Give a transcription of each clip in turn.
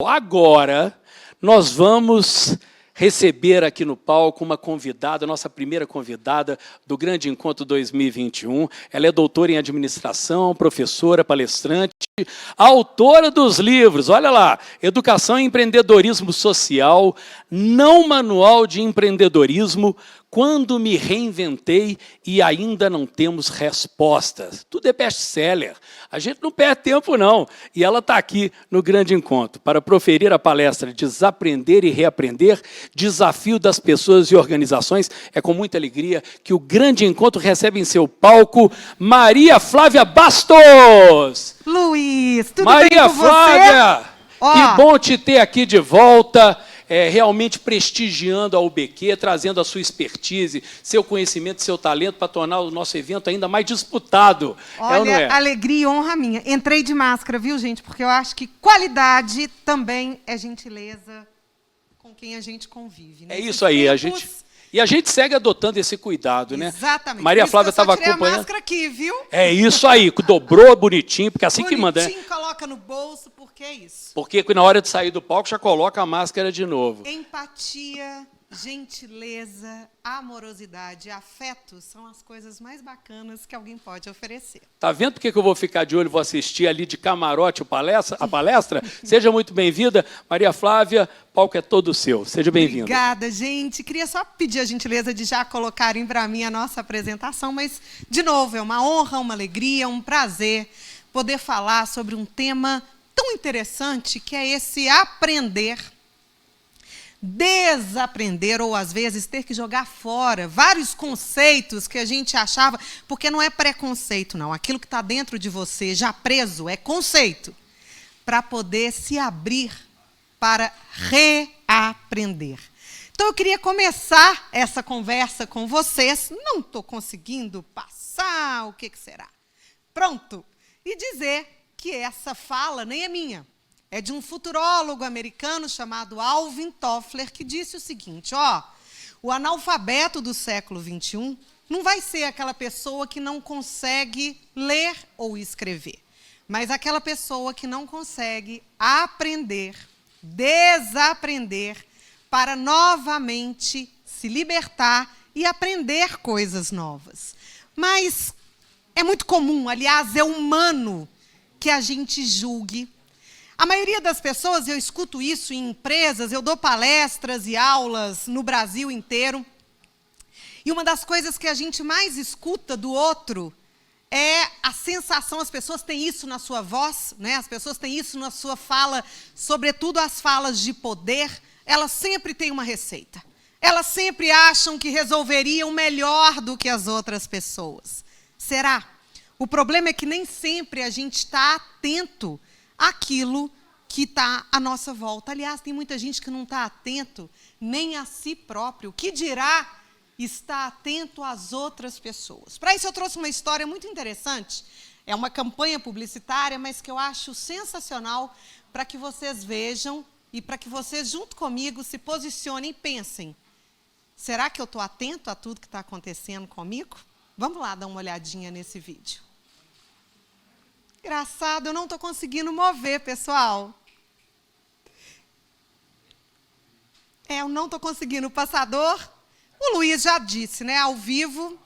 Agora, nós vamos receber aqui no palco uma convidada, nossa primeira convidada do Grande Encontro 2021. Ela é doutora em administração, professora, palestrante, autora dos livros, olha lá, Educação e Empreendedorismo Social, Não Manual de Empreendedorismo, Quando me reinventei e ainda não temos respostas. Tudo é best-seller. A gente não perde tempo, não. E ela está aqui no Grande Encontro para proferir a palestra Desaprender e Reaprender, Desafio das Pessoas e Organizações. É com muita alegria que o Grande Encontro recebe em seu palco Maria Flávia Bastos. Luiz, tudo Maria bem com Flávia, você? que bom te ter aqui de volta. Realmente prestigiando a UBQ, trazendo a sua expertise, seu conhecimento, seu talento para tornar o nosso evento ainda mais disputado. Olha, ou não é? alegria e honra minha. Entrei de máscara, viu, gente? Porque eu acho que qualidade também é gentileza com quem a gente convive. É isso aí, a gente segue adotando esse cuidado, né? Exatamente. Maria Flávia estava acompanhando. acompanhando. A máscara aqui, viu? É isso aí, dobrou bonitinho, porque assim bonitinho, que manda, né? coloca no bolso, porque é isso. Porque na hora de sair do palco já coloca a máscara de novo. Empatia, gentileza, amorosidade, afeto são as coisas mais bacanas que alguém pode oferecer. Tá vendo por que eu vou ficar de olho, vou assistir ali de camarote a palestra? Seja muito bem-vinda. Maria Flávia, o palco é todo seu. Seja bem-vinda. Obrigada, gente. Queria só pedir a gentileza de já colocarem para mim a nossa apresentação, mas, de novo, é uma honra, uma alegria, um prazer poder falar sobre um tema tão interessante que é esse aprender, desaprender ou, às vezes, ter que jogar fora vários conceitos que a gente achava, porque não é preconceito, não. Aquilo que está dentro de você, já preso, é conceito, para poder se abrir para reaprender. Então, eu queria começar essa conversa com vocês. Não estou conseguindo passar, o que será? Pronto. E dizer que essa fala nem é minha. É de um futurólogo americano chamado Alvin Toffler, que disse o seguinte, o analfabeto do século XXI não vai ser aquela pessoa que não consegue ler ou escrever, mas aquela pessoa que não consegue aprender, desaprender, para novamente se libertar e aprender coisas novas. Mas é muito comum, aliás, é humano que a gente julgue. A maioria das pessoas, eu escuto isso em empresas, eu dou palestras e aulas no Brasil inteiro, e uma das coisas que a gente mais escuta do outro é a sensação, as pessoas têm isso na sua voz, né? As pessoas têm isso na sua fala, sobretudo as falas de poder, elas sempre têm uma receita. Elas sempre acham que resolveriam melhor do que as outras pessoas. Será? O problema é que nem sempre a gente está atento àquilo que está à nossa volta. Aliás, tem muita gente que não está atento nem a si próprio. O que dirá estar atento às outras pessoas? Para isso, eu trouxe uma história muito interessante. É uma campanha publicitária, mas que eu acho sensacional para que vocês vejam e para que vocês, junto comigo, se posicionem e pensem. Será que eu estou atento a tudo que está acontecendo comigo? Vamos lá dar uma olhadinha nesse vídeo. Engraçado, eu não estou conseguindo mover, pessoal. Eu não estou conseguindo. O passador, o Luiz já disse, né? Ao vivo.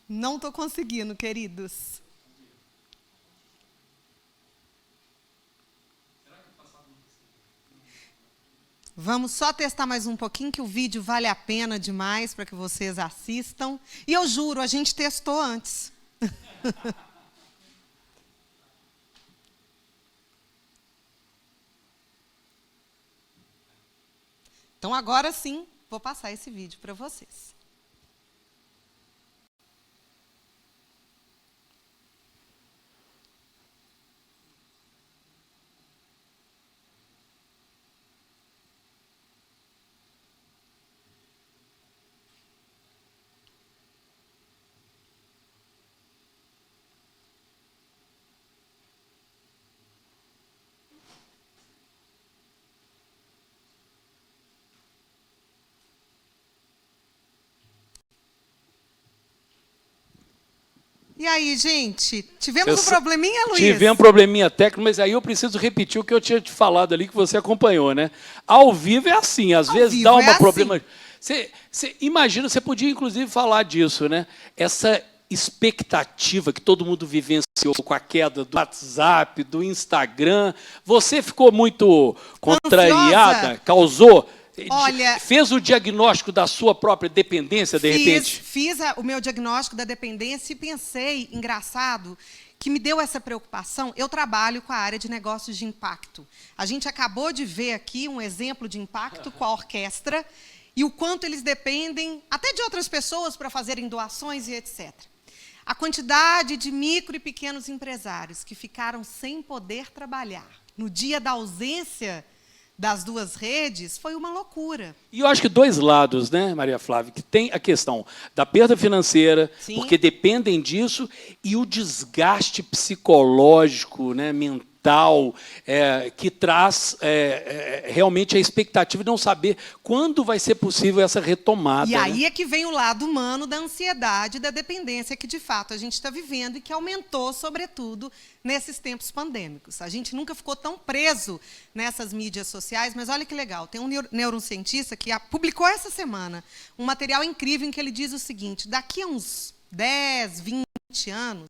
Não estou conseguindo, queridos. Vamos só testar mais um pouquinho, que o vídeo vale a pena demais para que vocês assistam. E eu juro, a gente testou antes. Então, agora sim, vou passar esse vídeo para vocês. aí, gente? Tivemos um probleminha, Luiz? Tivemos um probleminha técnico, mas aí eu preciso repetir o que eu tinha te falado ali, que você acompanhou, né? Ao vivo é assim, às vezes dá um problema. Você imagina, você podia inclusive falar disso, né? Essa expectativa que todo mundo vivenciou com a queda do WhatsApp, do Instagram. Você ficou muito contrariada? Causou? Olha, fez o diagnóstico da sua própria dependência, de repente? Fiz o meu diagnóstico da dependência e pensei, engraçado, que me deu essa preocupação. Eu trabalho com a área de negócios de impacto. A gente acabou de ver aqui um exemplo de impacto com a orquestra e o quanto eles dependem até de outras pessoas para fazerem doações e etc. A quantidade de micro e pequenos empresários que ficaram sem poder trabalhar no dia da ausência das duas redes foi uma loucura. E eu acho que dois lados, né, Maria Flávia, que tem a questão da perda financeira, sim, porque dependem disso, e o desgaste psicológico, né, mental, que traz realmente a expectativa de não saber quando vai ser possível essa retomada. E aí é que vem o lado humano da ansiedade, da dependência que, de fato, a gente está vivendo e que aumentou, sobretudo, nesses tempos pandêmicos. A gente nunca ficou tão preso nessas mídias sociais, mas olha que legal, tem um neurocientista que publicou essa semana um material incrível em que ele diz o seguinte: daqui a uns 10, 20 anos,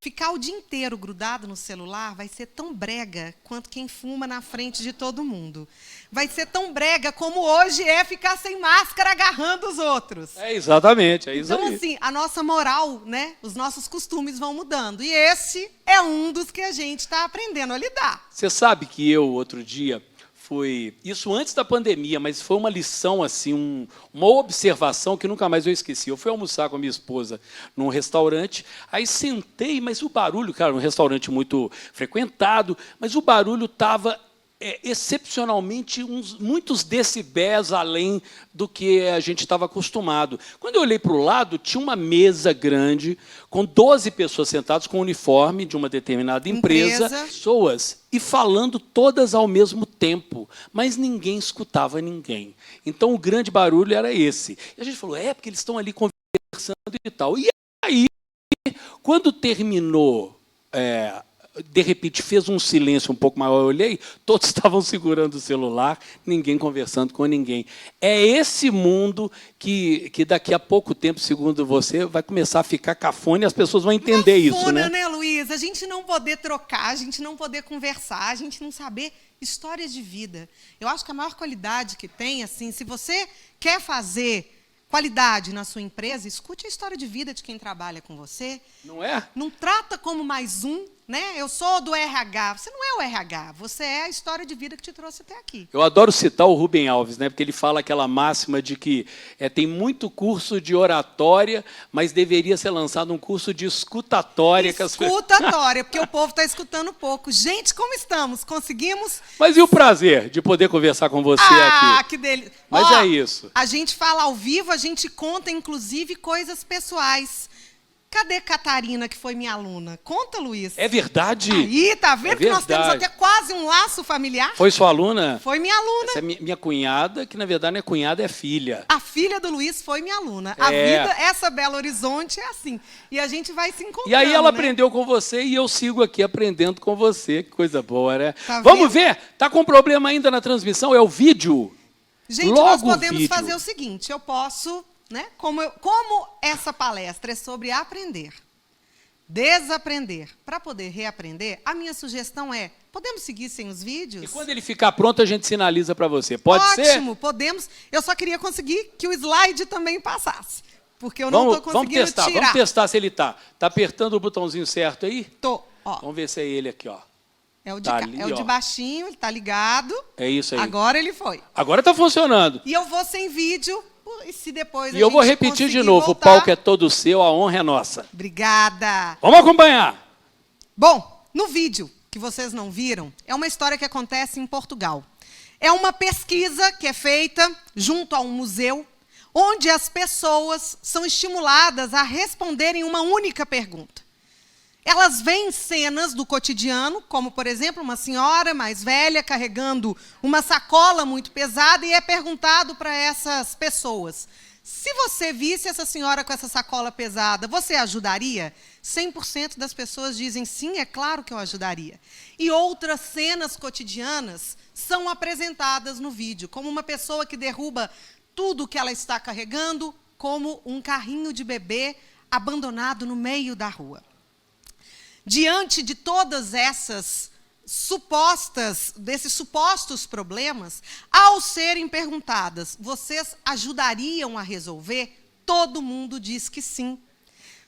ficar o dia inteiro grudado no celular vai ser tão brega quanto quem fuma na frente de todo mundo. Vai ser tão brega como hoje é ficar sem máscara agarrando os outros. Exatamente, é isso então, aí. Então, assim, a nossa moral, né, os nossos costumes vão mudando. E esse é um dos que a gente está aprendendo a lidar. Você sabe que eu, outro dia, isso antes da pandemia, mas foi uma lição, assim, uma observação que nunca mais eu esqueci. Eu fui almoçar com a minha esposa num restaurante, aí sentei, mas o barulho, cara, um restaurante muito frequentado, mas o barulho estava excepcionalmente muitos decibéis além do que a gente estava acostumado. Quando eu olhei para o lado, tinha uma mesa grande, com 12 pessoas sentadas com o uniforme de uma determinada empresa, pessoas, e falando todas ao mesmo tempo, mas ninguém escutava ninguém. Então, o grande barulho era esse. E a gente falou, porque eles estão ali conversando e tal. E aí, quando terminou... de repente fez um silêncio um pouco maior, eu olhei, todos estavam segurando o celular, ninguém conversando com ninguém. É esse mundo que daqui a pouco tempo, segundo você, vai começar a ficar cafona e as pessoas vão entender isso, né, Luiz? A gente não poder trocar, a gente não poder conversar, a gente não saber histórias de vida. Eu acho que a maior qualidade que tem, assim, se você quer fazer qualidade na sua empresa, escute a história de vida de quem trabalha com você. Não é? Não trata como mais um, né? Eu sou do RH. Você não é o RH, você é a história de vida que te trouxe até aqui. Eu adoro citar o Rubem Alves, né? Porque ele fala aquela máxima de que tem muito curso de oratória, mas deveria ser lançado um curso de escutatória. Escutatória, porque o povo está escutando pouco. Gente, como estamos? Conseguimos? Mas e o prazer de poder conversar com você aqui? Ah, que delícia. Mas é isso. A gente fala ao vivo, a gente conta, inclusive, coisas pessoais. Cadê Catarina, que foi minha aluna? Conta, Luiz. É verdade. Aí, tá vendo que nós temos até quase um laço familiar? Foi sua aluna? Foi minha aluna. Essa é minha cunhada, que na verdade não é cunhada, é filha. A filha do Luiz foi minha aluna. A vida, essa Belo Horizonte é assim. E a gente vai se encontrando. E aí ela aprendeu com você e eu sigo aqui aprendendo com você. Que coisa boa, né? Tá Vamos ver? Tá com problema ainda na transmissão? É o vídeo? Gente, nós podemos fazer o seguinte, eu posso... né? Como essa palestra é sobre aprender, desaprender, para poder reaprender, a minha sugestão é, podemos seguir sem os vídeos? E quando ele ficar pronto, a gente sinaliza para você. Pode ser? Ótimo, podemos. Eu só queria conseguir que o slide também passasse, porque eu não estou conseguindo tirar. Vamos testar se ele está. Está apertando o botãozinho certo aí? Tô. Ó. Vamos ver se é ele aqui, ó. É o de baixinho, ele está ligado. É isso aí. Agora ele foi. Agora está funcionando. E eu vou sem vídeo. E se depois eu vou repetir de novo, voltar... o palco é todo seu, a honra é nossa. Obrigada. Vamos acompanhar. Bom, no vídeo que vocês não viram, é uma história que acontece em Portugal. É uma pesquisa que é feita junto a um museu, onde as pessoas são estimuladas a responderem uma única pergunta. Elas veem cenas do cotidiano, como, por exemplo, uma senhora mais velha carregando uma sacola muito pesada e é perguntado para essas pessoas Se você visse essa senhora com essa sacola pesada, você ajudaria? 100% das pessoas dizem sim, é claro que eu ajudaria. E outras cenas cotidianas são apresentadas no vídeo, como uma pessoa que derruba tudo que ela está carregando, como um carrinho de bebê abandonado no meio da rua. Diante de todas desses supostos problemas, ao serem perguntadas, vocês ajudariam a resolver? Todo mundo diz que sim.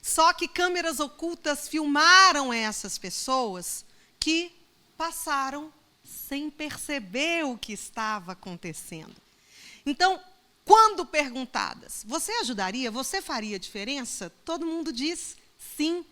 Só que câmeras ocultas filmaram essas pessoas que passaram sem perceber o que estava acontecendo. Então, quando perguntadas, você ajudaria? Você faria diferença? Todo mundo diz sim.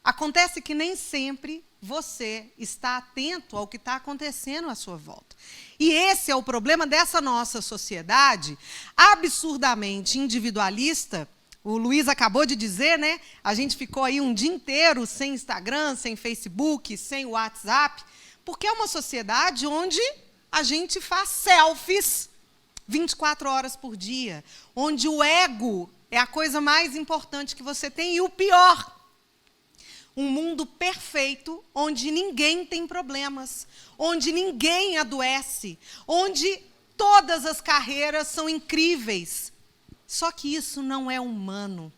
Acontece que nem sempre você está atento ao que está acontecendo à sua volta. E esse é o problema dessa nossa sociedade absurdamente individualista. O Luiz acabou de dizer, né? A gente ficou aí um dia inteiro sem Instagram, sem Facebook, sem WhatsApp, porque é uma sociedade onde a gente faz selfies 24 horas por dia, onde o ego é a coisa mais importante que você tem e o pior. Um mundo perfeito, onde ninguém tem problemas, onde ninguém adoece, onde todas as carreiras são incríveis. Só que isso não é humano.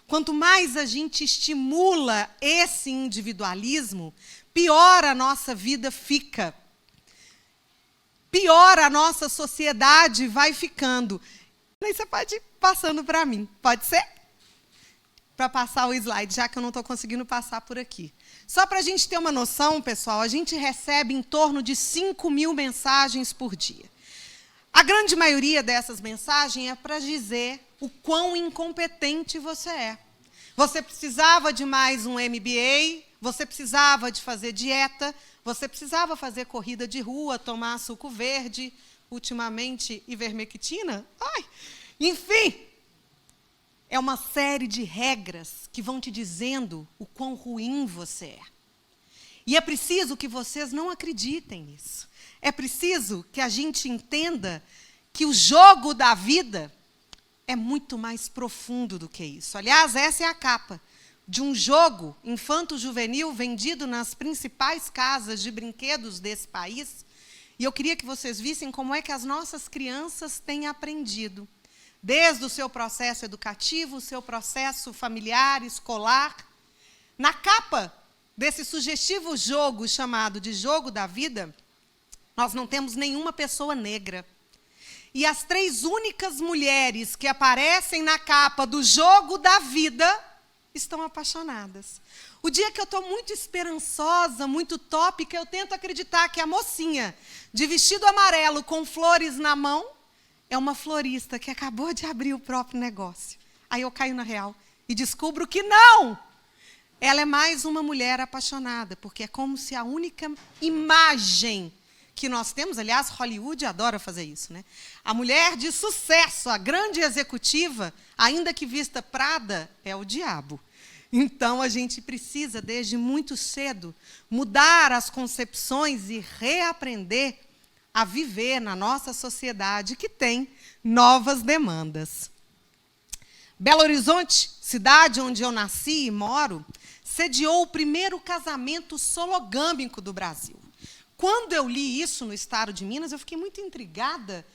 Quanto mais a gente estimula esse individualismo, pior a nossa vida fica. Pior a nossa sociedade vai ficando. Aí você pode ir passando para mim, pode ser? Para passar o slide, já que eu não estou conseguindo passar por aqui. Só para a gente ter uma noção, pessoal, a gente recebe em torno de 5.000 mensagens por dia. A grande maioria dessas mensagens é para dizer o quão incompetente você é. Você precisava de mais um MBA, você precisava de fazer dieta, você precisava fazer corrida de rua, tomar suco verde, ultimamente ivermectina. Enfim, é uma série de regras que vão te dizendo o quão ruim você é. E é preciso que vocês não acreditem nisso. É preciso que a gente entenda que o jogo da vida é muito mais profundo do que isso. Aliás, essa é a capa de um jogo infanto-juvenil vendido nas principais casas de brinquedos desse país. E eu queria que vocês vissem como é que as nossas crianças têm aprendido. Desde o seu processo educativo, o seu processo familiar, escolar. Na capa desse sugestivo jogo chamado de Jogo da Vida, nós não temos nenhuma pessoa negra. E as 3 únicas mulheres que aparecem na capa do Jogo da Vida estão apaixonadas. O dia que eu estou muito esperançosa, muito tópica, eu tento acreditar que a mocinha de vestido amarelo com flores na mão é uma florista que acabou de abrir o próprio negócio. Aí eu caio na real e descubro que não! Ela é mais uma mulher apaixonada, porque é como se a única imagem que nós temos, aliás, Hollywood adora fazer isso, né? A mulher de sucesso, a grande executiva, ainda que vista Prada, é o diabo. Então, a gente precisa, desde muito cedo, mudar as concepções e reaprender a viver na nossa sociedade que tem novas demandas. Belo Horizonte, cidade onde eu nasci e moro, sediou o primeiro casamento sologâmico do Brasil. Quando eu li isso no estado de Minas, eu fiquei muito intrigada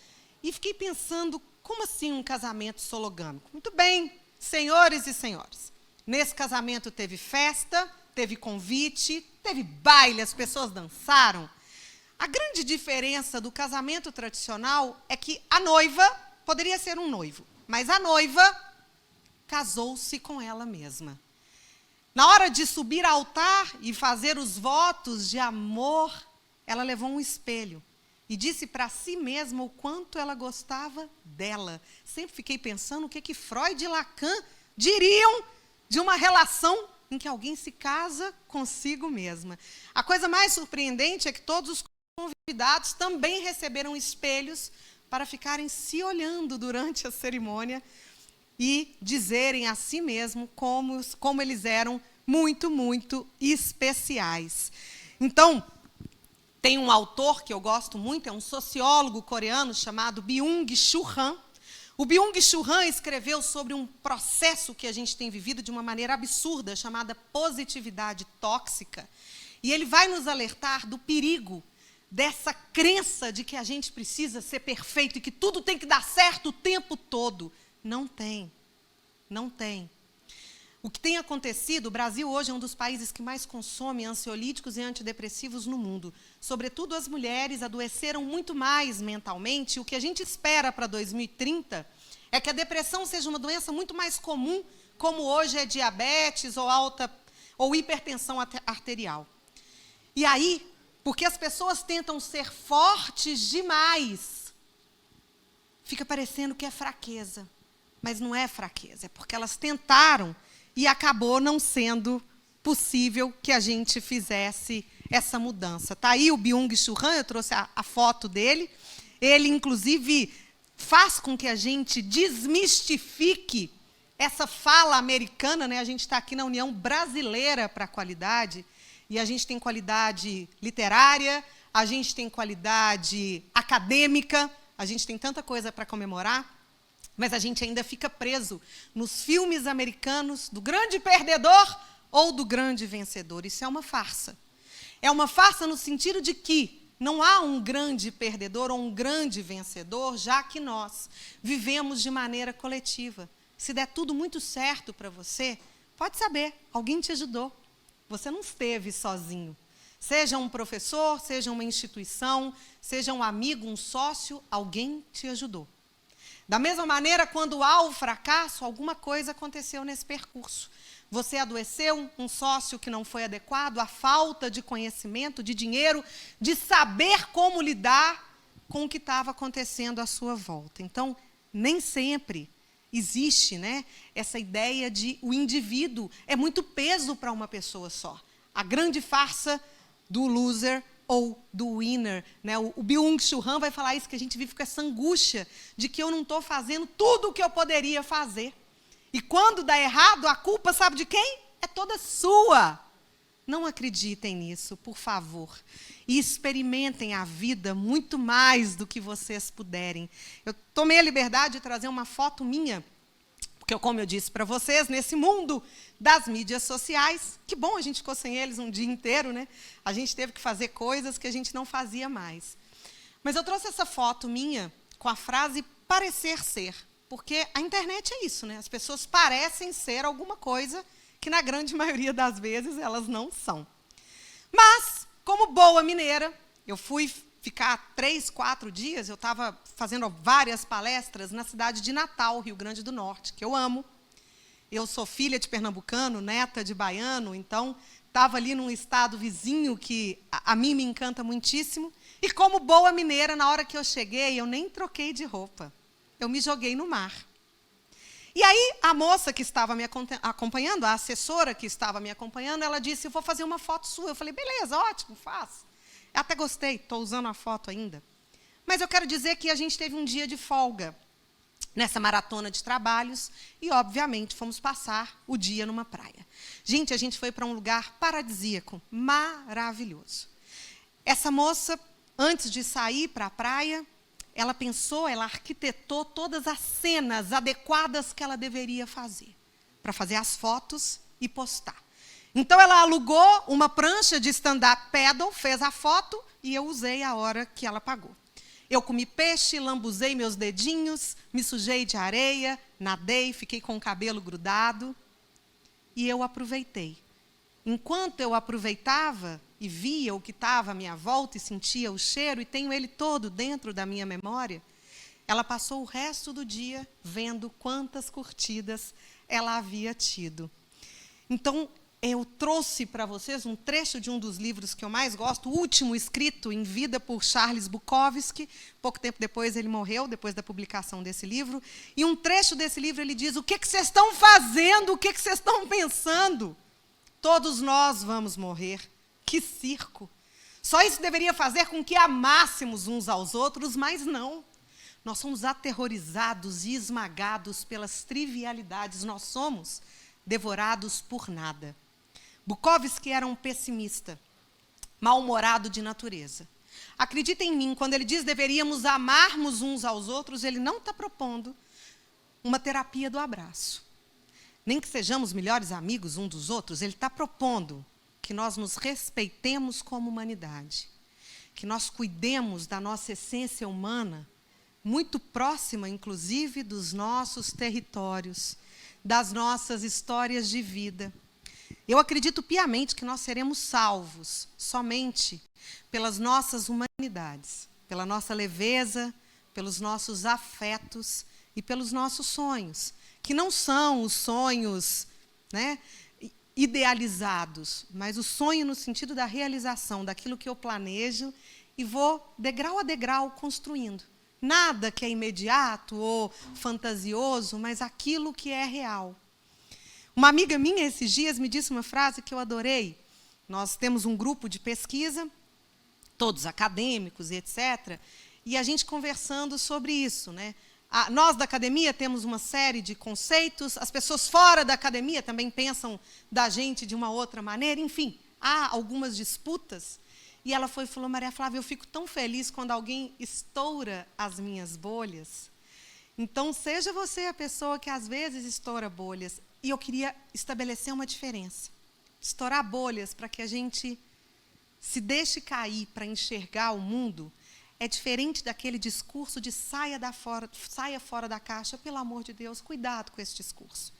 e fiquei pensando, como assim um casamento sologâmico? Muito bem, senhores e senhoras, nesse casamento teve festa, teve convite, teve baile, as pessoas dançaram. A grande diferença do casamento tradicional é que a noiva poderia ser um noivo, mas a noiva casou-se com ela mesma. Na hora de subir ao altar e fazer os votos de amor, ela levou um espelho e disse para si mesma o quanto ela gostava dela. Sempre fiquei pensando o que Freud e Lacan diriam de uma relação em que alguém se casa consigo mesma. A coisa mais surpreendente é que todos os convidados também receberam espelhos para ficarem se olhando durante a cerimônia e dizerem a si mesmo como eles eram muito, muito especiais. Então, tem um autor que eu gosto muito, é um sociólogo coreano chamado Byung-Chul Han. O Byung-Chul Han escreveu sobre um processo que a gente tem vivido de uma maneira absurda, chamada positividade tóxica. E ele vai nos alertar do perigo dessa crença de que a gente precisa ser perfeito e que tudo tem que dar certo o tempo todo. Não tem. Não tem. O que tem acontecido, o Brasil hoje é um dos países que mais consome ansiolíticos e antidepressivos no mundo. Sobretudo as mulheres adoeceram muito mais mentalmente. O que a gente espera para 2030 é que a depressão seja uma doença muito mais comum, como hoje é diabetes ou hipertensão arterial. E aí, porque as pessoas tentam ser fortes demais, fica parecendo que é fraqueza. Mas não é fraqueza, é porque elas tentaram e acabou não sendo possível que a gente fizesse essa mudança. Está aí o Byung-Chul Han, eu trouxe a foto dele. Ele, inclusive, faz com que a gente desmistifique essa fala americana, né? A gente está aqui na União Brasileira para a qualidade, e a gente tem qualidade literária, a gente tem qualidade acadêmica, a gente tem tanta coisa para comemorar, mas a gente ainda fica preso nos filmes americanos do grande perdedor ou do grande vencedor. Isso é uma farsa. É uma farsa no sentido de que não há um grande perdedor ou um grande vencedor, já que nós vivemos de maneira coletiva. Se der tudo muito certo para você, pode saber, alguém te ajudou. Você não esteve sozinho. Seja um professor, seja uma instituição, seja um amigo, um sócio, alguém te ajudou. Da mesma maneira, quando há o fracasso, alguma coisa aconteceu nesse percurso. Você adoeceu, um sócio que não foi adequado, a falta de conhecimento, de dinheiro, de saber como lidar com o que estava acontecendo à sua volta. Então, nem sempre existe, né, essa ideia de o indivíduo é muito peso para uma pessoa só. A grande farsa do loser ou do winner, né? O Byung-Chul Han vai falar isso, que a gente vive com essa angústia de que eu não estou fazendo tudo o que eu poderia fazer. E quando dá errado, a culpa, sabe de quem? É toda sua. Não acreditem nisso, por favor. E experimentem a vida muito mais do que vocês puderem. Eu tomei a liberdade de trazer uma foto minha, porque, como eu disse para vocês, nesse mundo das mídias sociais, que bom, a gente ficou sem eles um dia inteiro, né? A gente teve que fazer coisas que a gente não fazia mais. Mas eu trouxe essa foto minha com a frase parecer ser, porque a internet é isso, né? As pessoas parecem ser alguma coisa que, na grande maioria das vezes, elas não são. Mas, como boa mineira, eu fui ficar 3, 4 dias, eu estava fazendo várias palestras na cidade de Natal, Rio Grande do Norte, que eu amo. Eu sou filha de pernambucano, neta de baiano, então estava ali num estado vizinho que a mim me encanta muitíssimo. E como boa mineira, na hora que eu cheguei, eu nem troquei de roupa. Eu me joguei no mar. E aí, a moça que estava me acompanhando, a assessora que estava me acompanhando, ela disse, eu vou fazer uma foto sua. Eu falei, beleza, ótimo, faço. Até gostei, estou usando a foto ainda. Mas eu quero dizer que a gente teve um dia de folga nessa maratona de trabalhos e, obviamente, fomos passar o dia numa praia. Gente, a gente foi para um lugar paradisíaco, maravilhoso. Essa moça, antes de sair para a praia, ela pensou, ela arquitetou todas as cenas adequadas que ela deveria fazer, para fazer as fotos e postar. Então, ela alugou uma prancha de stand-up paddle, fez a foto e eu usei a hora que ela pagou. Eu comi peixe, lambuzei meus dedinhos, me sujei de areia, nadei, fiquei com o cabelo grudado e eu aproveitei. Enquanto eu aproveitava e via o que estava à minha volta e sentia o cheiro, e tenho ele todo dentro da minha memória, ela passou o resto do dia vendo quantas curtidas ela havia tido. Então, eu trouxe para vocês um trecho de um dos livros que eu mais gosto, o último escrito em vida por Charles Bukowski. Pouco tempo depois ele morreu, depois da publicação desse livro. E um trecho desse livro ele diz, o que vocês estão fazendo? O que vocês estão pensando? Todos nós vamos morrer. Que circo! Só isso deveria fazer com que amássemos uns aos outros, mas não. Nós somos aterrorizados e esmagados pelas trivialidades. Nós somos devorados por nada. Bukowski era um pessimista, mal-humorado de natureza. Acredita em mim, quando ele diz deveríamos amarmos uns aos outros, ele não está propondo uma terapia do abraço. Nem que sejamos melhores amigos um dos outros, ele está propondo que nós nos respeitemos como humanidade, que nós cuidemos da nossa essência humana, muito próxima, inclusive, dos nossos territórios, das nossas histórias de vida. Eu acredito piamente que nós seremos salvos somente pelas nossas humanidades, pela nossa leveza, pelos nossos afetos e pelos nossos sonhos, que não são os sonhos, né, idealizados, mas o sonho no sentido da realização daquilo que eu planejo e vou, degrau a degrau, construindo. Nada que é imediato ou fantasioso, mas aquilo que é real. Uma amiga minha, esses dias, me disse uma frase que eu adorei. Nós temos um grupo de pesquisa, todos acadêmicos e etc., e a gente conversando sobre isso, né? Nós da academia temos uma série de conceitos, as pessoas fora da academia também pensam da gente de uma outra maneira, enfim, há algumas disputas. E ela falou, Maria Flávia, eu fico tão feliz quando alguém estoura as minhas bolhas. Então, seja você a pessoa que às vezes estoura bolhas. E eu queria estabelecer uma diferença. Estourar bolhas para que a gente se deixe cair para enxergar o mundo é diferente daquele discurso de saia fora da caixa, pelo amor de Deus, cuidado com esse discurso.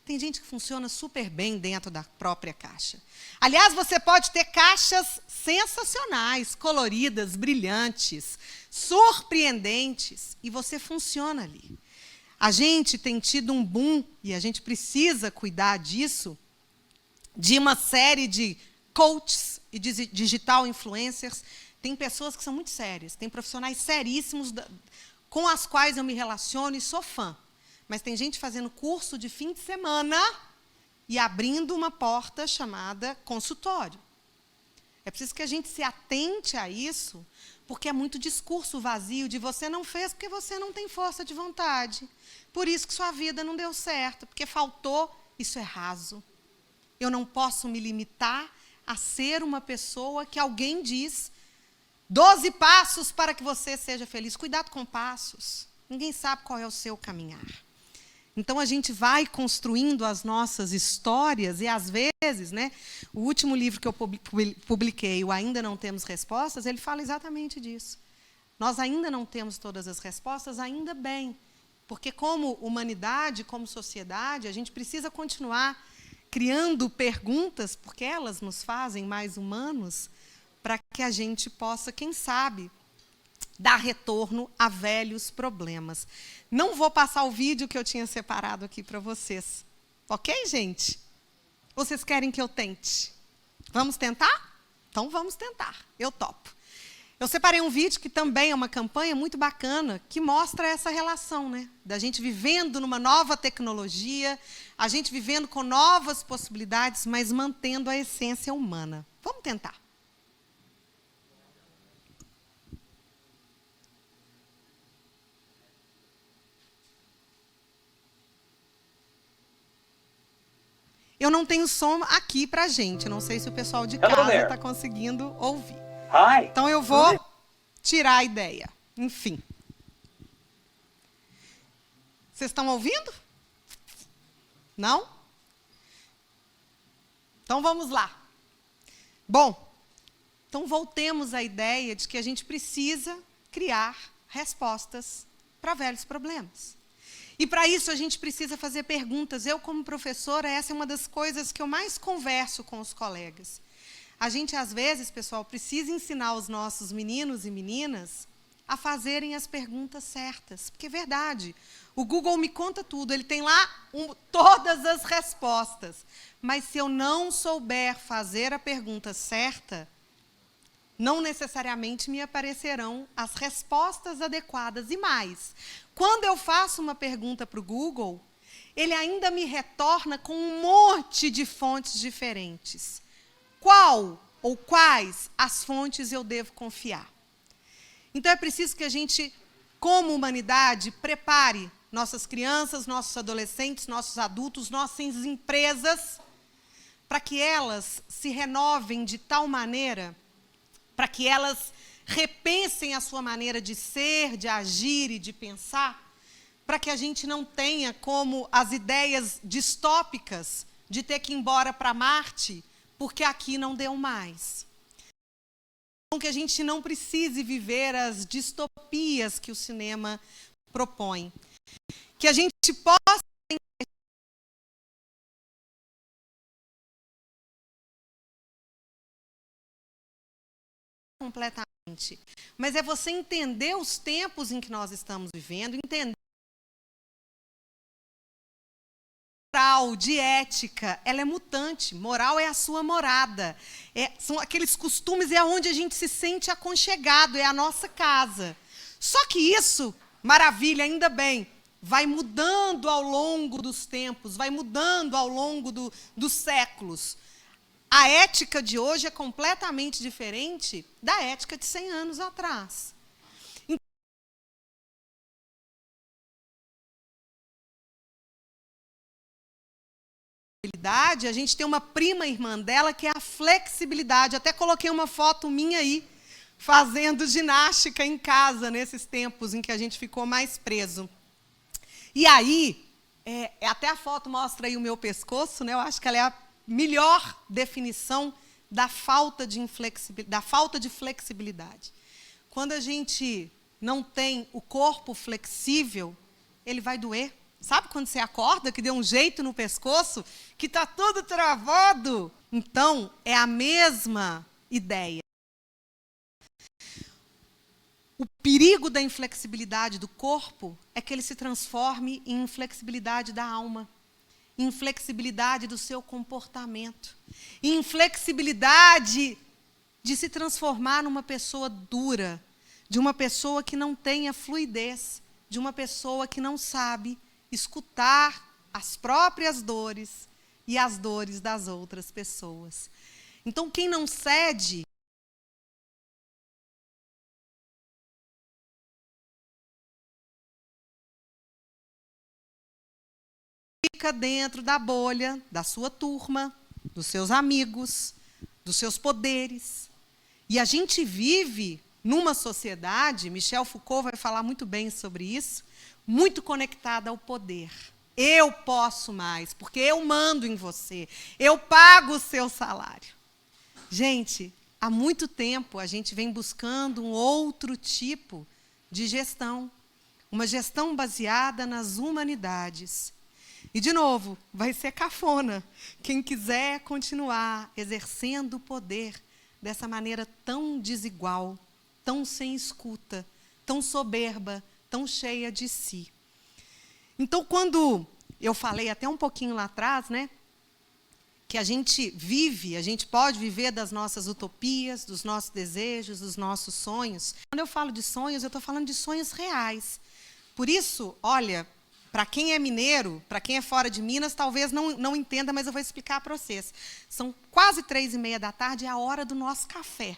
Tem gente que funciona super bem dentro da própria caixa. Aliás, você pode ter caixas sensacionais, coloridas, brilhantes, surpreendentes, e você funciona ali. A gente tem tido um boom, e a gente precisa cuidar disso, de uma série de coaches e de digital influencers. Tem pessoas que são muito sérias, tem profissionais seríssimos com as quais eu me relaciono e sou fã. Mas tem gente fazendo curso de fim de semana e abrindo uma porta chamada consultório. É preciso que a gente se atente a isso, porque é muito discurso vazio de você não fez porque você não tem força de vontade. Por isso que sua vida não deu certo, porque faltou, isso é raso. Eu não posso me limitar a ser uma pessoa que alguém diz 12 passos para que você seja feliz. Cuidado com passos. Ninguém sabe qual é o seu caminhar. Então, a gente vai construindo as nossas histórias e, às vezes, né, o último livro que eu publiquei, o Ainda Não Temos Respostas, ele fala exatamente disso. Nós ainda não temos todas as respostas, ainda bem, porque como humanidade, como sociedade, a gente precisa continuar criando perguntas, porque elas nos fazem mais humanos, para que a gente possa, quem sabe, dar retorno a velhos problemas. Não vou passar o vídeo que eu tinha separado aqui para vocês. Ok, gente? Ou vocês querem que eu tente? Vamos tentar? Então, vamos tentar. Eu topo. Eu separei um vídeo que também é uma campanha muito bacana, que mostra essa relação, né? Da gente vivendo numa nova tecnologia, a gente vivendo com novas possibilidades, mas mantendo a essência humana. Vamos tentar. Eu não tenho som aqui para a gente. Não sei se o pessoal de casa está conseguindo ouvir. Então, eu vou tirar a ideia. Enfim. Vocês estão ouvindo? Não? Então, vamos lá. Bom, então voltemos à ideia de que a gente precisa criar respostas para velhos problemas. E, para isso, a gente precisa fazer perguntas. Eu, como professora, essa é uma das coisas que eu mais converso com os colegas. A gente, às vezes, pessoal, precisa ensinar os nossos meninos e meninas a fazerem as perguntas certas. Porque é verdade, o Google me conta tudo, ele tem lá todas as respostas. Mas, se eu não souber fazer a pergunta certa, não necessariamente me aparecerão as respostas adequadas. E mais, quando eu faço uma pergunta para o Google, ele ainda me retorna com um monte de fontes diferentes. Qual ou quais as fontes eu devo confiar? Então, é preciso que a gente, como humanidade, prepare nossas crianças, nossos adolescentes, nossos adultos, nossas empresas, para que elas se renovem de tal maneira, para que elas repensem a sua maneira de ser, de agir e de pensar, para que a gente não tenha como as ideias distópicas de ter que ir embora para Marte, porque aqui não deu mais. Então, que a gente não precise viver as distopias que o cinema propõe. Que a gente possa completamente. Mas é você entender os tempos em que nós estamos vivendo, entender moral, de ética, ela é mutante. Moral é a sua morada. São aqueles costumes, é onde a gente se sente aconchegado, é a nossa casa. Só que isso, maravilha, ainda bem, vai mudando ao longo dos tempos, vai mudando ao longo dos séculos. A ética de hoje é completamente diferente da ética de 100 anos atrás. A gente tem uma prima irmã dela que é a flexibilidade. Até coloquei uma foto minha aí, fazendo ginástica em casa, nesses tempos em que a gente ficou mais preso. E aí, até a foto mostra aí o meu pescoço, né? Eu acho que ela é a melhor definição da falta de flexibilidade. Quando a gente não tem o corpo flexível, ele vai doer. Sabe quando você acorda, que deu um jeito no pescoço, que está tudo travado? Então, é a mesma ideia. O perigo da inflexibilidade do corpo é que ele se transforme em inflexibilidade da alma, inflexibilidade do seu comportamento, inflexibilidade de se transformar numa pessoa dura, de uma pessoa que não tenha fluidez, de uma pessoa que não sabe escutar as próprias dores e as dores das outras pessoas. Então, quem não cede fica dentro da bolha da sua turma, dos seus amigos, dos seus poderes. E a gente vive numa sociedade, Michel Foucault vai falar muito bem sobre isso, muito conectada ao poder. Eu posso mais, porque eu mando em você. Eu pago o seu salário. Gente, há muito tempo a gente vem buscando um outro tipo de gestão. Uma gestão baseada nas humanidades. E, de novo, vai ser cafona. Quem quiser continuar exercendo o poder dessa maneira tão desigual, tão sem escuta, tão soberba, tão cheia de si. Então, quando eu falei até um pouquinho lá atrás, né, que a gente pode viver das nossas utopias, dos nossos desejos, dos nossos sonhos. Quando eu falo de sonhos, eu estou falando de sonhos reais. Por isso, olha, para quem é mineiro, para quem é fora de Minas, talvez não entenda, mas eu vou explicar para vocês. São quase 3h30 da tarde, é a hora do nosso café.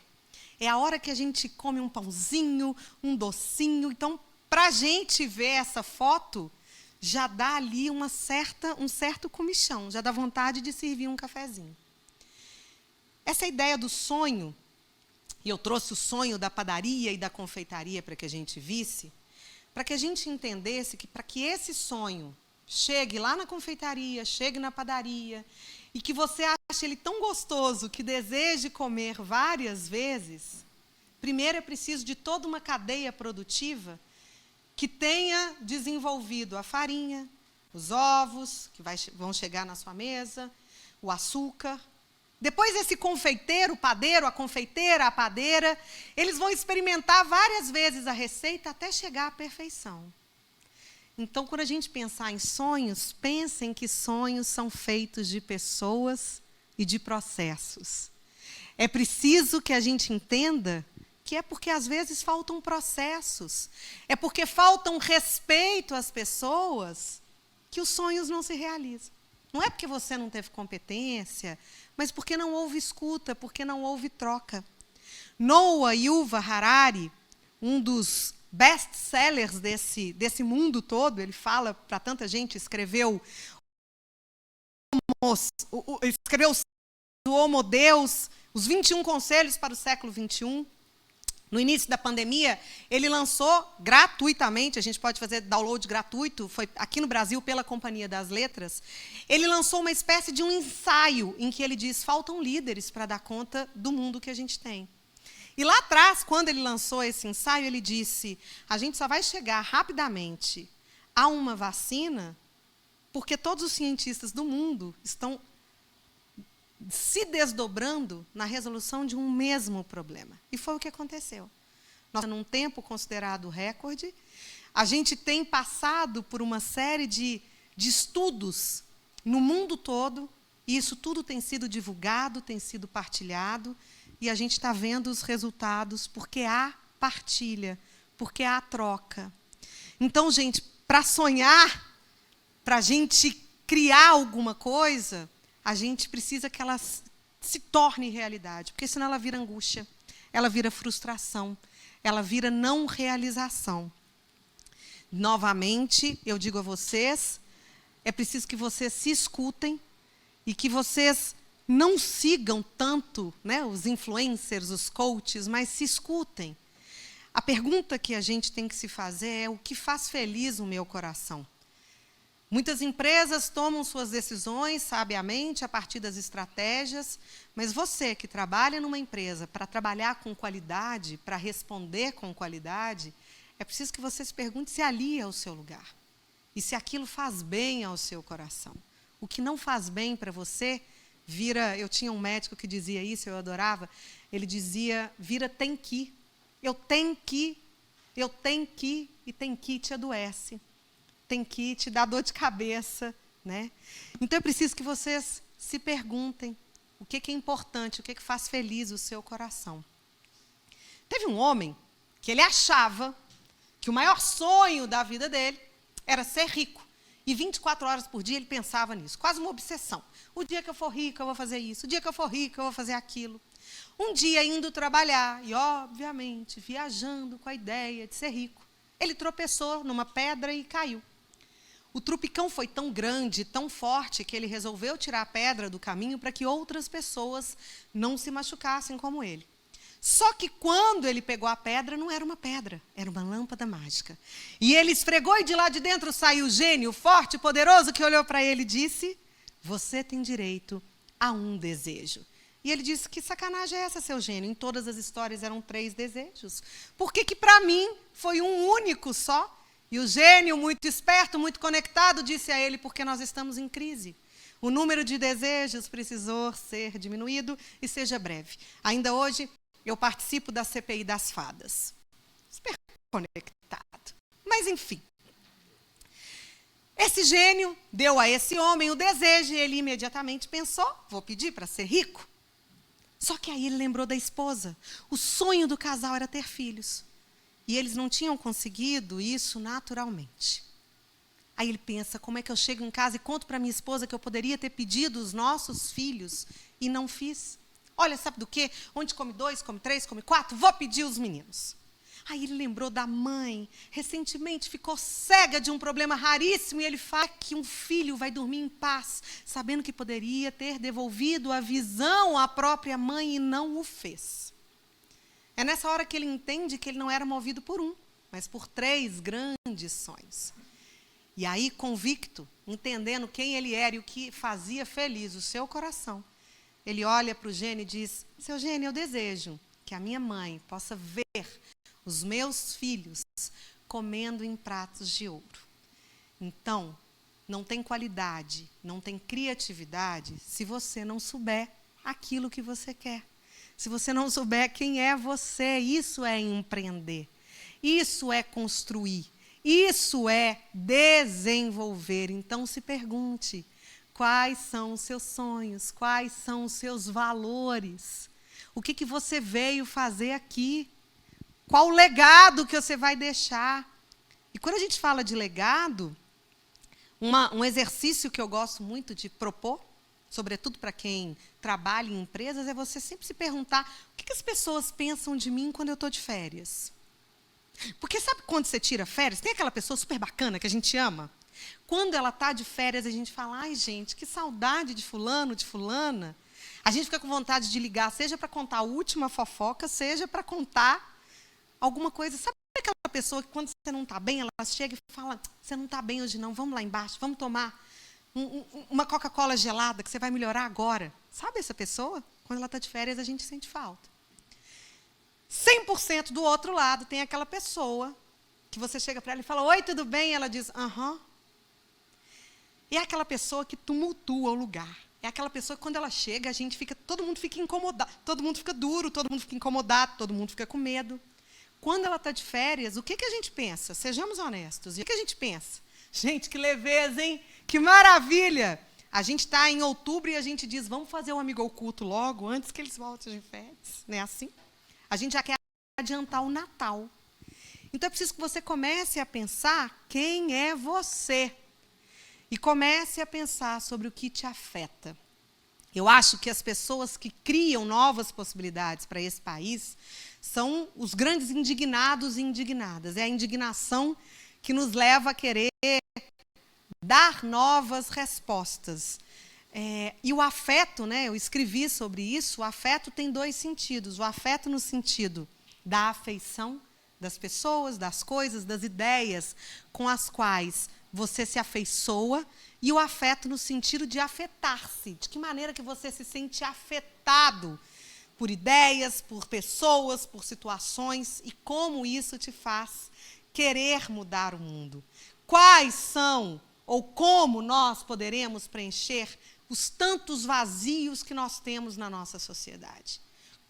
É a hora que a gente come um pãozinho, um docinho. Então, para a gente ver essa foto, já dá ali um certo comichão, já dá vontade de servir um cafezinho. Essa ideia do sonho, e eu trouxe o sonho da padaria e da confeitaria para que a gente visse, para que a gente entendesse que para que esse sonho chegue lá na confeitaria, chegue na padaria, e que você ache ele tão gostoso que deseje comer várias vezes, primeiro é preciso de toda uma cadeia produtiva que tenha desenvolvido a farinha, os ovos, que vão chegar na sua mesa, o açúcar. Depois esse confeiteiro, o padeiro, a confeiteira, a padeira, eles vão experimentar várias vezes a receita até chegar à perfeição. Então, quando a gente pensar em sonhos, pensem que sonhos são feitos de pessoas e de processos. É preciso que a gente entenda que é porque, às vezes, faltam processos. É porque faltam respeito às pessoas que os sonhos não se realizam. Não é porque você não teve competência, mas porque não houve escuta, porque não houve troca. Noah Yuval Harari, um dos best-sellers desse mundo todo, ele fala para tanta gente, escreveu o Homo Deus, os 21 conselhos para o século XXI. No início da pandemia, ele lançou gratuitamente, a gente pode fazer download gratuito, foi aqui no Brasil pela Companhia das Letras, ele lançou uma espécie de um ensaio em que ele diz: faltam líderes para dar conta do mundo que a gente tem. E lá atrás, quando ele lançou esse ensaio, ele disse: a gente só vai chegar rapidamente a uma vacina porque todos os cientistas do mundo estão se desdobrando na resolução de um mesmo problema. E foi o que aconteceu. Nós, num tempo considerado recorde, a gente tem passado por uma série de estudos no mundo todo, e isso tudo tem sido divulgado, tem sido partilhado, e a gente está vendo os resultados porque há partilha, porque há troca. Então, gente, para sonhar, para a gente criar alguma coisa, a gente precisa que ela se torne realidade, porque senão ela vira angústia, ela vira frustração, ela vira não realização. Novamente, eu digo a vocês, é preciso que vocês se escutem e que vocês não sigam tanto, né, os influencers, os coaches, mas se escutem. A pergunta que a gente tem que se fazer é: o que faz feliz o meu coração? Muitas empresas tomam suas decisões sabiamente a partir das estratégias, mas você que trabalha numa empresa para trabalhar com qualidade, para responder com qualidade, é preciso que você se pergunte se ali é o seu lugar e se aquilo faz bem ao seu coração. O que não faz bem para você vira... Eu tinha um médico que dizia isso, eu adorava. Ele dizia: vira tem que. Eu tenho que, e tem que te adoece. Tem que te dar dor de cabeça, né? Então é preciso que vocês se perguntem o que é importante, o que faz feliz o seu coração. Teve um homem que ele achava que o maior sonho da vida dele era ser rico. E 24 horas por dia ele pensava nisso, quase uma obsessão. O dia que eu for rico, eu vou fazer isso. O dia que eu for rico, eu vou fazer aquilo. Um dia, indo trabalhar e, obviamente, viajando com a ideia de ser rico, ele tropeçou numa pedra e caiu. O trupicão foi tão grande, tão forte, que ele resolveu tirar a pedra do caminho para que outras pessoas não se machucassem como ele. Só que quando ele pegou a pedra, não era uma pedra, era uma lâmpada mágica. E ele esfregou e de lá de dentro saiu o gênio forte e poderoso que olhou para ele e disse: você tem direito a um desejo. E ele disse: que sacanagem é essa, seu gênio? Em todas as histórias eram 3 desejos. Por que para mim foi um único só? E o gênio, muito esperto, muito conectado, disse a ele: porque nós estamos em crise. O número de desejos precisou ser diminuído e seja breve. Ainda hoje, eu participo da CPI das fadas. Super conectado. Mas, enfim. Esse gênio deu a esse homem o desejo e ele imediatamente pensou: vou pedir para ser rico. Só que aí ele lembrou da esposa. O sonho do casal era ter filhos. E eles não tinham conseguido isso naturalmente. Aí ele pensa: como é que eu chego em casa e conto para minha esposa que eu poderia ter pedido os nossos filhos e não fiz? Olha, sabe do quê? Onde come 2, come 3, come 4, vou pedir os meninos. Aí ele lembrou da mãe. Recentemente ficou cega de um problema raríssimo e ele fala que um filho vai dormir em paz, sabendo que poderia ter devolvido a visão à própria mãe e não o fez. É nessa hora que ele entende que ele não era movido por um, mas por 3 grandes sonhos. E aí, convicto, entendendo quem ele era e o que fazia feliz o seu coração, ele olha para o gênio e diz: seu gênio, eu desejo que a minha mãe possa ver os meus filhos comendo em pratos de ouro. Então, não tem qualidade, não tem criatividade se você não souber aquilo que você quer. Se você não souber quem é você, isso é empreender, isso é construir, isso é desenvolver. Então, se pergunte: quais são os seus sonhos, quais são os seus valores? O que você veio fazer aqui? Qual o legado que você vai deixar? E quando a gente fala de legado, um exercício que eu gosto muito de propor, sobretudo para quem trabalha em empresas, é você sempre se perguntar: o que as pessoas pensam de mim quando eu estou de férias? Porque sabe quando você tira férias, tem aquela pessoa super bacana que a gente ama? Quando ela está de férias, a gente fala: ai, gente, que saudade de fulano, de fulana. A gente fica com vontade de ligar, seja para contar a última fofoca, seja para contar alguma coisa. Sabe aquela pessoa que quando você não está bem, ela chega e fala, você não está bem hoje não, vamos lá embaixo, vamos tomar uma Coca-Cola gelada que você vai melhorar agora. Sabe essa pessoa? Quando ela está de férias, a gente sente falta. 100% do outro lado tem aquela pessoa que você chega para ela e fala, oi, tudo bem? E ela diz, aham. E é aquela pessoa que tumultua o lugar. É aquela pessoa que quando ela chega, todo mundo fica incomodado, todo mundo fica duro, todo mundo fica incomodado, todo mundo fica com medo. Quando ela está de férias, o que a gente pensa? Sejamos honestos. E o que a gente pensa? Gente, que leveza, hein? Que maravilha! A gente está em outubro e a gente diz, vamos fazer um amigo oculto logo, antes que eles voltem de férias. Não é assim? A gente já quer adiantar o Natal. Então, é preciso que você comece a pensar quem é você. E comece a pensar sobre o que te afeta. Eu acho que as pessoas que criam novas possibilidades para esse país são os grandes indignados e indignadas. É a indignação que nos leva a querer dar novas respostas. E o afeto, né, eu escrevi sobre isso, o afeto tem dois sentidos. O afeto no sentido da afeição das pessoas, das coisas, das ideias com as quais você se afeiçoa, e o afeto no sentido de afetar-se. De que maneira que você se sente afetado por ideias, por pessoas, por situações, e como isso te faz querer mudar o mundo. Quais são, ou como nós poderemos preencher os tantos vazios que nós temos na nossa sociedade?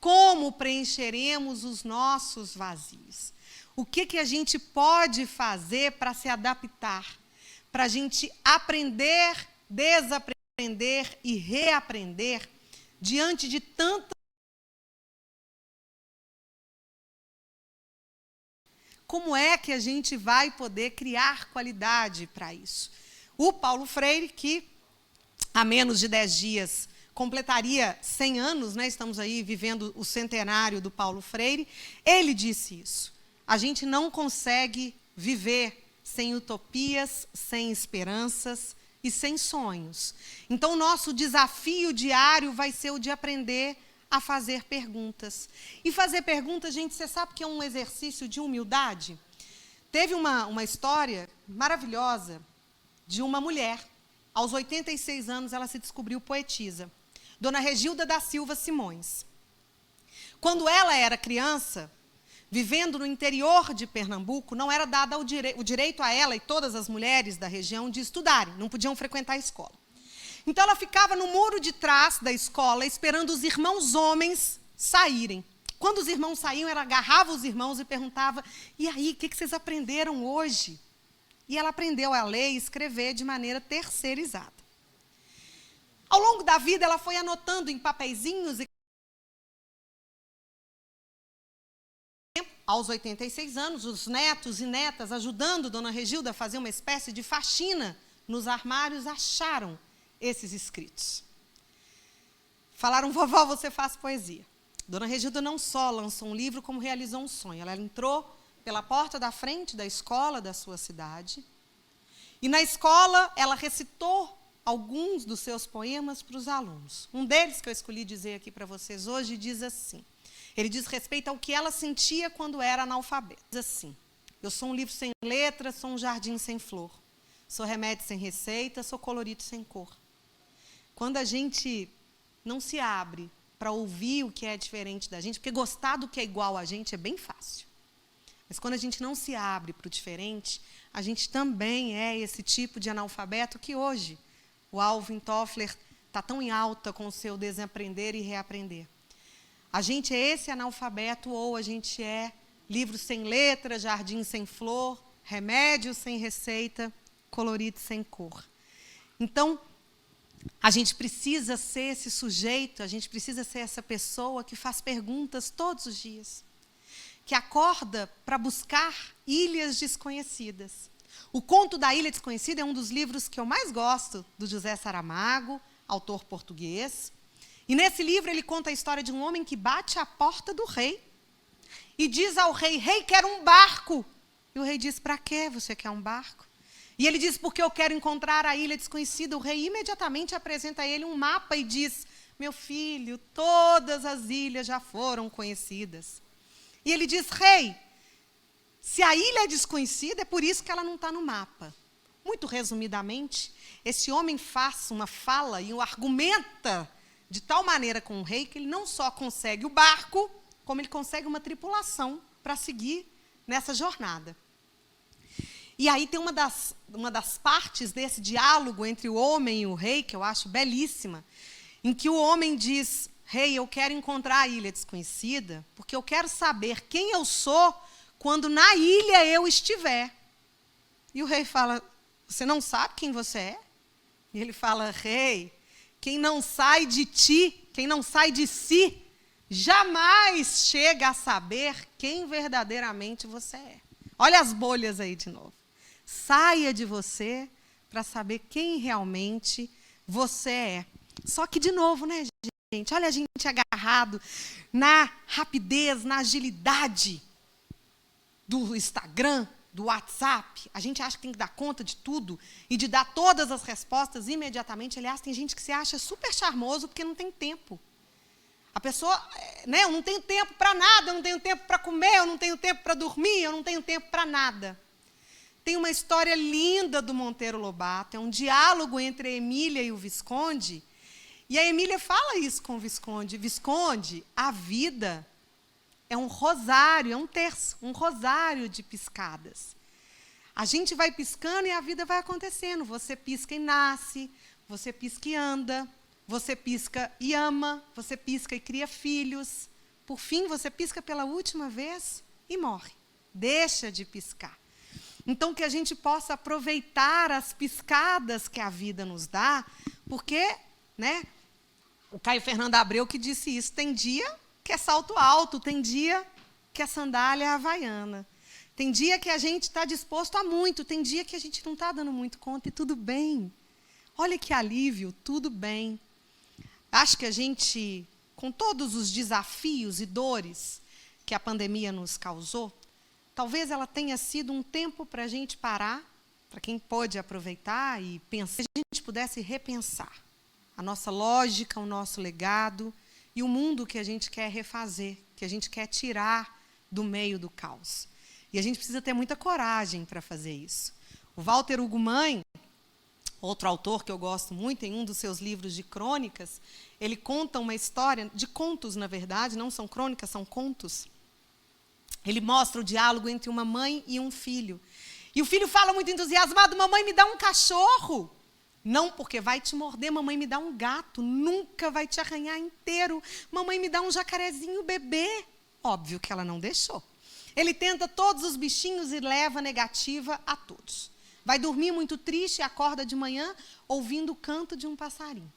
Como preencheremos os nossos vazios? O que a gente pode fazer para se adaptar? Para a gente aprender, desaprender e reaprender diante de tanta. Como é que a gente vai poder criar qualidade para isso? O Paulo Freire, que há menos de 10 dias completaria 100 anos, né? Estamos aí vivendo o centenário do Paulo Freire, ele disse isso. A gente não consegue viver sem utopias, sem esperanças e sem sonhos. Então, o nosso desafio diário vai ser o de aprender a fazer perguntas. E fazer perguntas, gente, você sabe que é um exercício de humildade? Teve uma história maravilhosa de uma mulher. Aos 86 anos, ela se descobriu poetisa. Dona Regilda da Silva Simões. Quando ela era criança, vivendo no interior de Pernambuco, não era dado o direito a ela e todas as mulheres da região de estudarem, não podiam frequentar a escola. Então, ela ficava no muro de trás da escola, esperando os irmãos homens saírem. Quando os irmãos saíam, ela agarrava os irmãos e perguntava, e aí, o que vocês aprenderam hoje? E ela aprendeu a ler e escrever de maneira terceirizada. Ao longo da vida, ela foi anotando em papeizinhos e aos 86 anos, os netos e netas, ajudando Dona Regilda a fazer uma espécie de faxina nos armários, acharam esses escritos. Falaram, vovó, você faz poesia. Dona Regilda não só lançou um livro, como realizou um sonho. Ela entrou pela porta da frente da escola da sua cidade, e na escola ela recitou alguns dos seus poemas para os alunos. Um deles, que eu escolhi dizer aqui para vocês hoje, diz assim. Ele diz respeito ao que ela sentia quando era analfabeta. Diz assim, eu sou um livro sem letra, sou um jardim sem flor. Sou remédio sem receita, sou colorido sem cor. Quando a gente não se abre para ouvir o que é diferente da gente, porque gostar do que é igual a gente é bem fácil. Mas quando a gente não se abre para o diferente, a gente também é esse tipo de analfabeto que hoje o Alvin Toffler está tão em alta com o seu desaprender e reaprender. A gente é esse analfabeto ou a gente é livro sem letra, jardim sem flor, remédio sem receita, colorido sem cor. Então, a gente precisa ser esse sujeito, a gente precisa ser essa pessoa que faz perguntas todos os dias, que acorda para buscar ilhas desconhecidas. O Conto da Ilha Desconhecida é um dos livros que eu mais gosto, do José Saramago, autor português. E nesse livro ele conta a história de um homem que bate à porta do rei e diz ao rei, rei, quero um barco. E o rei diz, para que você quer um barco? E ele diz, porque eu quero encontrar a ilha desconhecida. O rei imediatamente apresenta a ele um mapa e diz, meu filho, todas as ilhas já foram conhecidas. E ele diz, rei, Se a ilha é desconhecida, é por isso que ela não está no mapa. Muito resumidamente, esse homem faz uma fala e argumenta de tal maneira com o rei que ele não só consegue o barco, como ele consegue uma tripulação para seguir nessa jornada. E aí tem uma das partes desse diálogo entre o homem e o rei, que eu acho belíssima, em que o homem diz: rei, eu quero encontrar a ilha desconhecida, porque eu quero saber quem eu sou quando na ilha eu estiver. E o rei fala: você não sabe quem você é? E ele fala: rei, quem não sai de ti, quem não sai de si, jamais chega a saber quem verdadeiramente você é. Olha as bolhas aí de novo. Saia de você para saber quem realmente você é. Só que, de novo, né, gente? Olha a gente agarrado na rapidez, na agilidade do Instagram, do WhatsApp. A gente acha que tem que dar conta de tudo e de dar todas as respostas imediatamente. Aliás, tem gente que se acha super charmoso porque não tem tempo. A pessoa, né, eu não tenho tempo para nada, eu não tenho tempo para comer, eu não tenho tempo para dormir, eu não tenho tempo para nada. Tem uma história linda do Monteiro Lobato, é um diálogo entre a Emília e o Visconde. E a Emília fala isso com o Visconde: Visconde, a vida é um rosário, é um terço, um rosário de piscadas. A gente vai piscando e a vida vai acontecendo. Você pisca e nasce, você pisca e anda, você pisca e ama, você pisca e cria filhos. Por fim, você pisca pela última vez e morre. Deixa de piscar. Então, que a gente possa aproveitar as piscadas que a vida nos dá, porque, né, o Caio Fernando Abreu que disse isso: tem dia que é salto alto, tem dia que é sandália havaiana. Tem dia que a gente está disposto a muito, tem dia que a gente não está dando muito conta, e tudo bem. Olha que alívio, tudo bem. Acho que a gente, com todos os desafios e dores que a pandemia nos causou, talvez ela tenha sido um tempo para a gente parar, para quem pôde aproveitar e pensar, se a gente pudesse repensar a nossa lógica, o nosso legado e o mundo que a gente quer refazer, que a gente quer tirar do meio do caos. E a gente precisa ter muita coragem para fazer isso. O Walter Ugumãe, outro autor que eu gosto muito, em um dos seus livros de crônicas, ele conta uma história, de contos, na verdade, não são crônicas, são contos. Ele mostra o diálogo entre uma mãe e um filho. E o filho fala muito entusiasmado: mamãe, me dá um cachorro. Não, porque vai te morder. Mamãe, me dá um gato. Nunca vai te arranhar inteiro. Mamãe, me dá um jacarezinho bebê. Óbvio que ela não deixou. Ele tenta todos os bichinhos e leva negativa a todos. Vai dormir muito triste e acorda de manhã ouvindo o canto de um passarinho.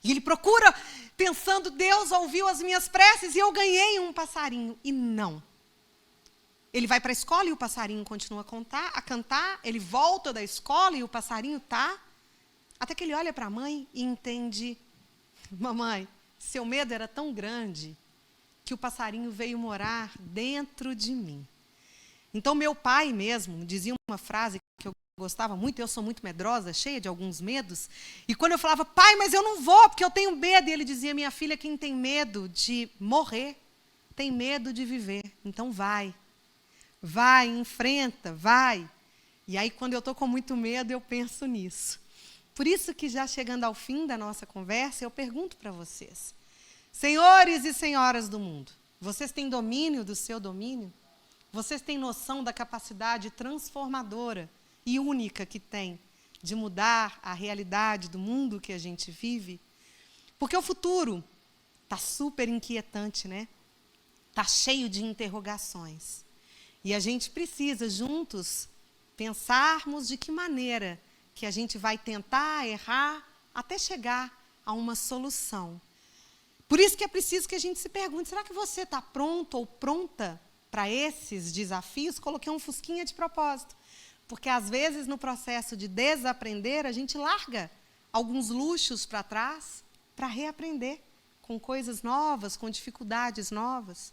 E ele procura, pensando: Deus ouviu as minhas preces e eu ganhei um passarinho. E não. Ele vai para a escola e o passarinho continua a cantar. Ele volta da escola e o passarinho está. Até que ele olha para a mãe e entende: mamãe, seu medo era tão grande que o passarinho veio morar dentro de mim. Então, meu pai mesmo dizia uma frase que eu gostava muito: eu sou muito medrosa, cheia de alguns medos. E quando eu falava: pai, mas eu não vou, porque eu tenho medo. E ele dizia: minha filha, quem tem medo de morrer, tem medo de viver. Então vai, enfrenta, vai. E aí, quando eu estou com muito medo, eu penso nisso. Por isso que, já chegando ao fim da nossa conversa, eu pergunto para vocês: senhores e senhoras do mundo, vocês têm domínio do seu domínio? Vocês têm noção da capacidade transformadora e única que tem de mudar a realidade do mundo que a gente vive? Porque o futuro está super inquietante, né? Está cheio de interrogações. E a gente precisa, juntos, pensarmos de que maneira que a gente vai tentar, errar, até chegar a uma solução. Por isso que é preciso que a gente se pergunte: será que você está pronto ou pronta para esses desafios? Coloquei um fusquinha de propósito. Porque, às vezes, no processo de desaprender, a gente larga alguns luxos para trás para reaprender com coisas novas, com dificuldades novas.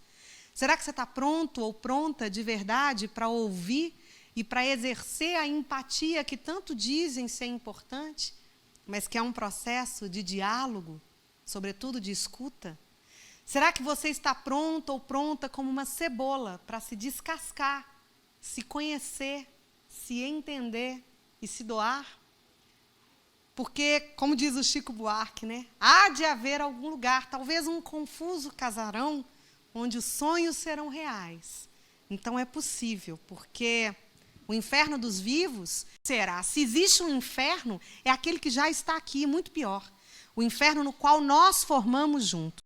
Será que você está pronto ou pronta de verdade para ouvir e para exercer a empatia que tanto dizem ser importante, mas que é um processo de diálogo, sobretudo de escuta? Será que você está pronto ou pronta como uma cebola para se descascar, se conhecer, se entender e se doar? Porque, como diz o Chico Buarque, né? Há de haver algum lugar, talvez um confuso casarão, onde os sonhos serão reais. Então é possível, porque o inferno dos vivos será. Se existe um inferno, é aquele que já está aqui, muito pior. O inferno no qual nós formamos juntos.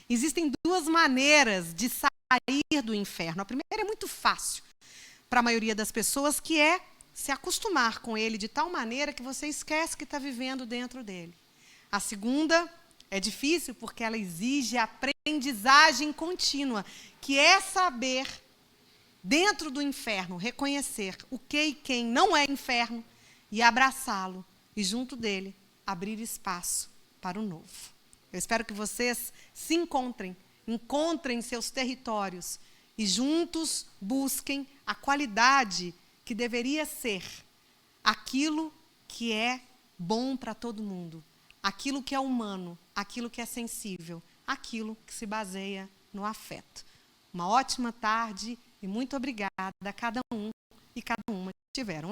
Existem duas maneiras de sair do inferno. A primeira é muito fácil para a maioria das pessoas, que é se acostumar com ele de tal maneira que você esquece que está vivendo dentro dele. A segunda é difícil porque ela exige aprendizagem contínua, que é saber, dentro do inferno, reconhecer o que e quem não é inferno e abraçá-lo e, junto dele, abrir espaço para o novo. Eu espero que vocês se encontrem seus territórios e juntos busquem a qualidade que deveria ser aquilo que é bom para todo mundo, aquilo que é humano, aquilo que é sensível, aquilo que se baseia no afeto. Uma ótima tarde e muito obrigada a cada um e cada uma que estiveram